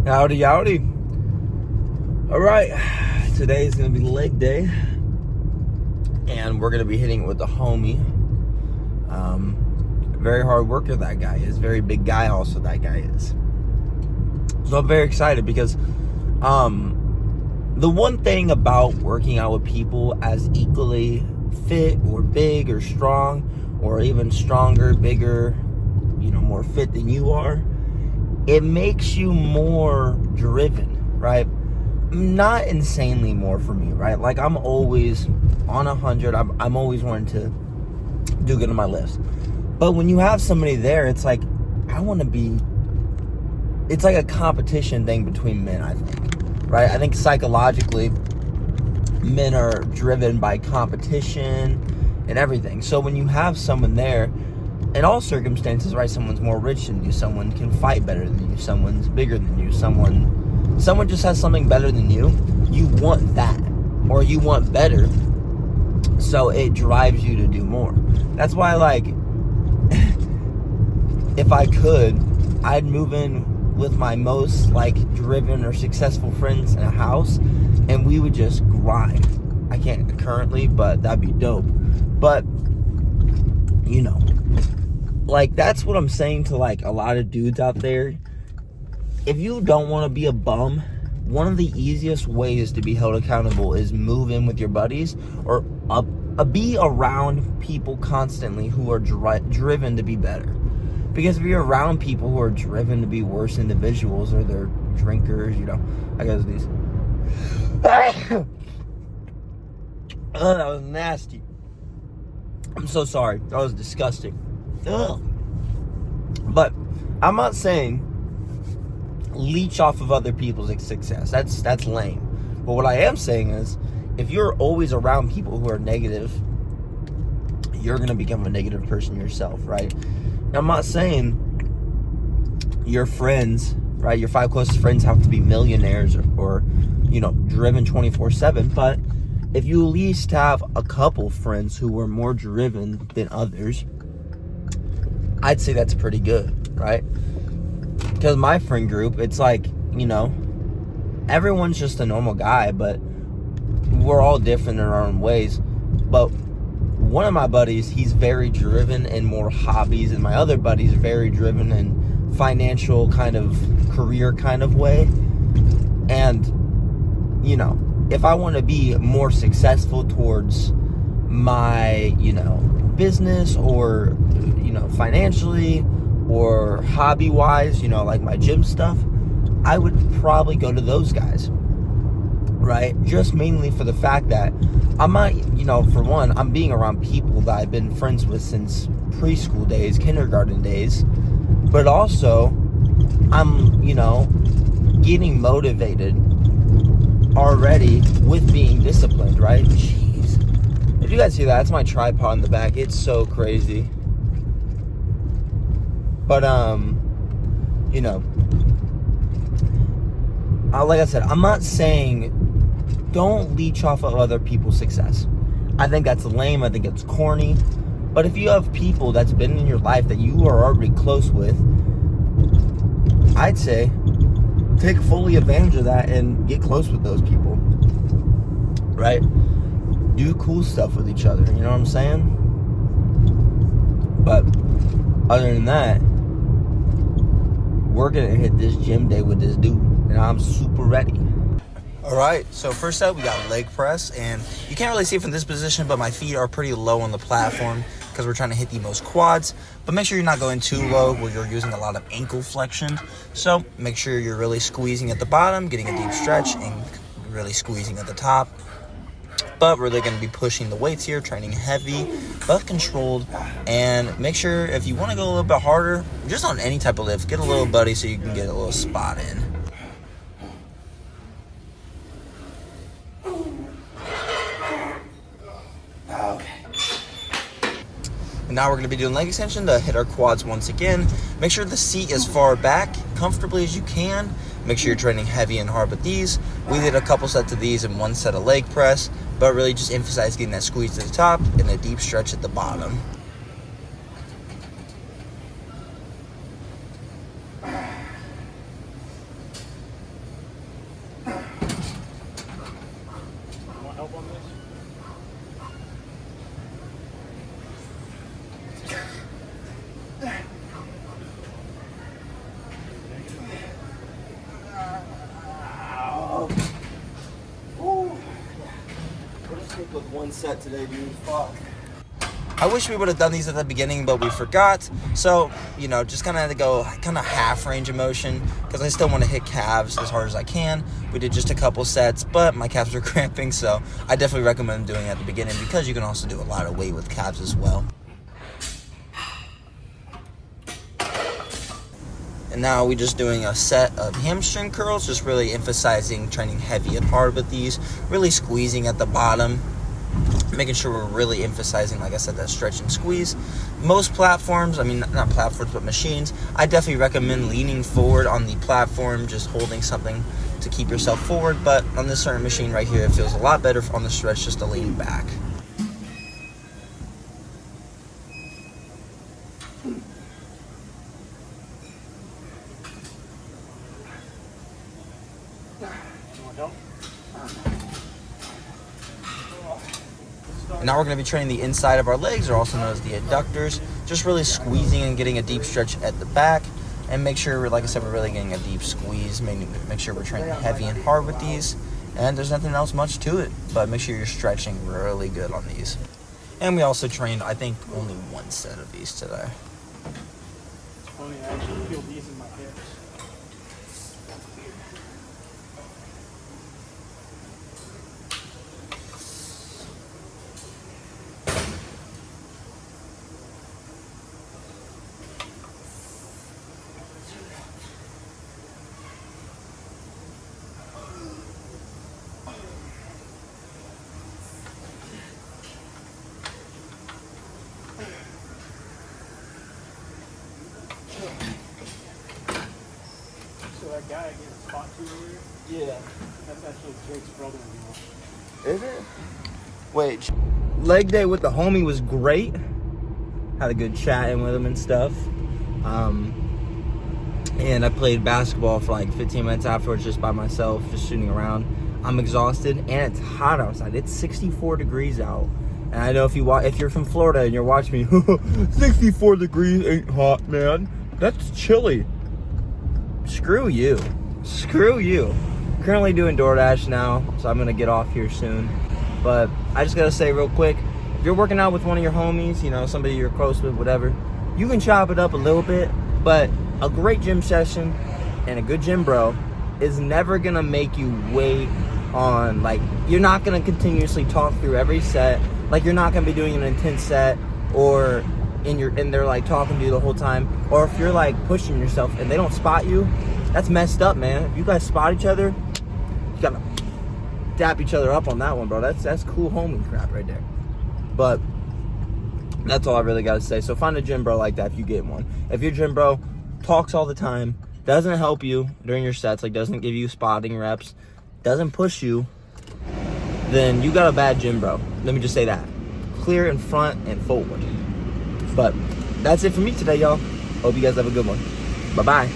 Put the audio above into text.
Howdy, howdy. All right, today is going to be leg day, and we're going to be hitting it with the homie. Very hard worker that guy is. Very big guy also that guy is. So I'm very excited because the one thing about working out with people as equally fit or big or strong or even stronger, bigger, more fit than you are, it makes you more driven, right? Not insanely more for me, right? Like, I'm always on 100. I'm always wanting to do good on my lifts. But when you have somebody there, it's like, it's like a competition thing between men, I think, right? I think psychologically, men are driven by competition and everything. So when you have someone there, in all circumstances, right, someone's more rich than you, someone can fight better than you, someone's bigger than you, someone just has something better than you want that, or you want better, so it drives you to do more. That's why, like, if I could, I'd move in with my most, like, driven or successful friends in a house, and we would just grind. I can't currently, but that'd be dope. But, like, that's what I'm saying to, like, a lot of dudes out there. If you don't want to be a bum, one of the easiest ways to be held accountable is move in with your buddies, or be around people constantly who are driven to be better. Because if you're around people who are driven to be worse individuals, or they're drinkers, I guess these. Oh, that was nasty. I'm so sorry. That was disgusting. Ugh. But I'm not saying leech off of other people's success. That's lame. But what I am saying is, if you're always around people who are negative, you're going to become a negative person yourself, right? I'm not saying your friends, right, your 5 closest friends have to be millionaires or driven 24/7, but if you at least have a couple friends who are more driven than others, I'd say that's pretty good, right? Because my friend group, it's like, everyone's just a normal guy, but we're all different in our own ways. But one of my buddies, he's very driven in more hobbies, and my other buddy's very driven in financial kind of career kind of way. And, if I want to be more successful towards my, business, or, financially, or hobby-wise, like my gym stuff, I would probably go to those guys, right? Just mainly for the fact that I'm not, for one, I'm being around people that I've been friends with since preschool days, kindergarten days, but also I'm, getting motivated already with being disciplined, right? Jeez. If you guys see that, that's my tripod in the back. It's so crazy. But, like I said, I'm not saying don't leech off of other people's success. I think that's lame. I think it's corny. But if you have people that's been in your life that you are already close with, I'd say take fully advantage of that and get close with those people, right? Do cool stuff with each other, you know what I'm saying? But other than that, we're gonna hit this gym day with this dude, and I'm super ready. All right, so first up, we got leg press, and you can't really see it from this position, but my feet are pretty low on the platform because we're trying to hit the most quads. But make sure you're not going too low where you're using a lot of ankle flexion. So make sure you're really squeezing at the bottom, getting a deep stretch, and really squeezing at the top. But we're really going to be pushing the weights here, training heavy but controlled. And make sure, if you want to go a little bit harder, just on any type of lift, get a little buddy so you can get a little spot in. And now we're going to be doing leg extension to hit our quads once again. Make sure the seat is far back, comfortably as you can. Make sure you're training heavy and hard with these. We did a couple sets of these in one set of leg press, but really just emphasize getting that squeeze to the top and a deep stretch at the bottom. one set today, dude. Fuck. I wish we would have done these at the beginning, but we forgot. So, you know, just kind of had to go kind of half range of motion because I still want to hit calves as hard as I can. We did just a couple sets, but my calves were cramping, so I definitely recommend doing it at the beginning because you can also do a lot of weight with calves as well. And now we're just doing a set of hamstring curls, just really emphasizing training heavy and hard with these, really squeezing at the bottom, making sure we're really emphasizing, like I said, that stretch and squeeze. Most platforms, I mean, not platforms, but machines, I definitely recommend leaning forward on the platform, just holding something to keep yourself forward. But on this certain machine right here, it feels a lot better on the stretch just to lean back. And now we're going to be training the inside of our legs, or also known as the adductors, just really squeezing and getting a deep stretch at the back. And make sure, like I said, we're really getting a deep squeeze. Make sure we're training heavy and hard with these. And there's nothing else much to it, but make sure you're stretching really good on these. And we also trained, I think, only one set of these today. It's funny, I actually feel these in my hips. So that guy I gave a spot to earlier, Yeah. that's actually Jake's brother-in-law. Is it? Wait. Leg day with the homie was great. Had a good chatting with him and stuff. And I played basketball for like 15 minutes afterwards just by myself, just shooting around. I'm exhausted, and it's hot outside. It's 64 degrees out. And I know if you're from Florida and you're watching me, 64 degrees ain't hot, man. That's chilly. Screw you. Screw you. Currently doing DoorDash now, so I'm gonna get off here soon. But I just gotta say real quick, if you're working out with one of your homies, you know, somebody you're close with, whatever, you can chop it up a little bit, but a great gym session and a good gym bro is never gonna make you wait on, like, you're not gonna continuously talk through every set. Like, you're not gonna be doing an intense set, or and they're like talking to you the whole time. Or if you're like pushing yourself and they don't spot you, that's messed up, man. If you guys spot each other, you gotta dap each other up on that one, bro. That's cool homie crap right there. But that's all I really gotta say. So find a gym bro like that if you get one. If your gym bro talks all the time, doesn't help you during your sets, like doesn't give you spotting reps, doesn't push you, then you got a bad gym bro. Let me just say that. Clear in front and forward. But that's it for me today, y'all. Hope you guys have a good one. Bye-bye.